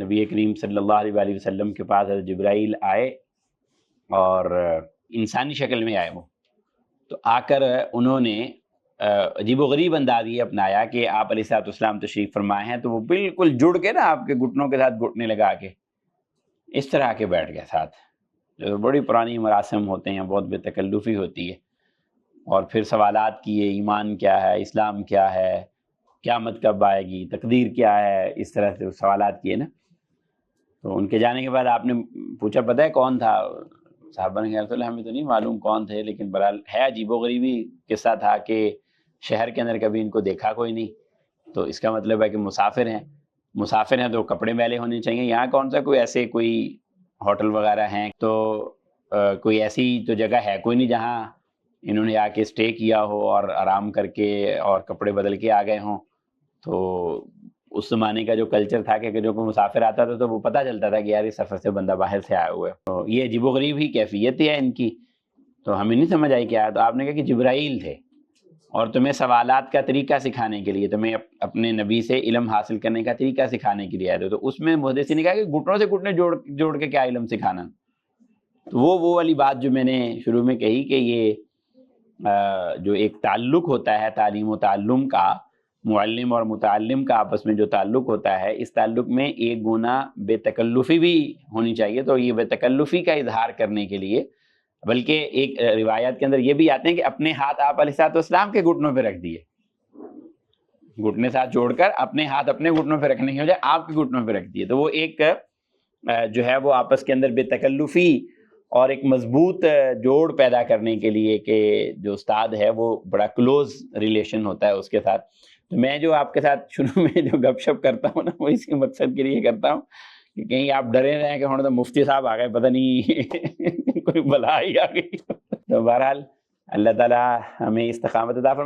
نبی کریم صلی اللہ علیہ وآلہ وسلم کے پاس حضرت جبرائیل آئے اور انسانی شکل میں آئے وہ، تو آ کر انہوں نے عجیب و غریب انداز یہ اپنایا کہ آپ علیہ الصلوۃ والسلام تشریف فرمائے ہیں، تو وہ بالکل جڑ کے نا آپ کے گھٹنوں کے ساتھ گھٹنے لگا کے اس طرح کے بیٹھ گئے ساتھ، جو بڑی پرانی مراسم ہوتے ہیں، بہت بے تکلفی ہوتی ہے، اور پھر سوالات کیے، ایمان کیا ہے، اسلام کیا ہے، قیامت کب آئے گی، تقدیر کیا ہے، اس طرح سے سوالات کیے نا۔ تو ان کے جانے کے بعد آپ نے پوچھا پتہ ہے کون تھا؟ صحابہ نے کہا رسول اللہ ہمیں تو نہیں معلوم کون تھے، لیکن بہرحال ہے عجیب و غریبی قصہ تھا کہ شہر کے اندر کبھی ان کو دیکھا کوئی نہیں، تو اس کا مطلب ہے کہ مسافر ہیں تو کپڑے میلے ہونے چاہیے، یہاں کون سا کوئی ایسے کوئی ہوٹل وغیرہ ہیں، تو کوئی ایسی تو جگہ ہے کوئی نہیں جہاں انہوں نے آ کے اسٹے کیا ہو اور آرام کر کے اور کپڑے بدل کے آ گئے ہوں۔ تو اس زمانے کا جو کلچر تھا کہ جو کوئی مسافر آتا تھا تو وہ پتہ چلتا تھا کہ یار اس سفر سے بندہ باہر سے آیا ہوا ہے، تو یہ عجیب و غریب ہی کیفیت ہے ان کی، تو ہمیں نہیں سمجھ آئی کیا۔ تو آپ نے کہا کہ جبرائیل تھے اور تمہیں سوالات کا طریقہ سکھانے کے لیے، تمہیں اپنے نبی سے علم حاصل کرنے کا طریقہ سکھانے کے لیے آئے تھے، تو اس میں محدثین نے کہا کہ گھٹنوں سے گھٹنے جوڑ کے کیا علم سکھانا۔ تو وہ والی بات جو میں نے شروع میں کہی کہ یہ جو ایک تعلق ہوتا ہے تعلیم و تعلم کا، معلم اور متعلم کا آپس میں جو تعلق ہوتا ہے، اس تعلق میں ایک گنا بے تکلفی بھی ہونی چاہیے۔ تو یہ بے تکلفی کا اظہار کرنے کے لیے، بلکہ ایک روایات کے اندر یہ بھی آتے ہیں کہ اپنے ہاتھ آپ علیہ الصلوۃ والسلام کے گھٹنوں پہ رکھ دیے، گھٹنے ساتھ جوڑ کر اپنے ہاتھ اپنے گھٹنوں پہ رکھنے کی وجہ آپ کے گھٹنوں پہ رکھ دیے۔ تو وہ ایک جو ہے وہ آپس کے اندر بے تکلفی اور ایک مضبوط جوڑ پیدا کرنے کے لیے کہ جو استاد ہے وہ بڑا کلوز ریلیشن ہوتا ہے اس کے ساتھ۔ تو میں جو آپ کے ساتھ شروع میں جو گپ شپ کرتا ہوں نا، وہ اسی مقصد کے لیے کرتا ہوں کہ کہیں آپ ڈرے رہیں کہ ہوں تو مفتی صاحب آ گئے، پتہ نہیں کوئی بلا ہی آ گئی۔ تو بہرحال اللہ تعالیٰ ہمیں استقامت عطا فرمائے۔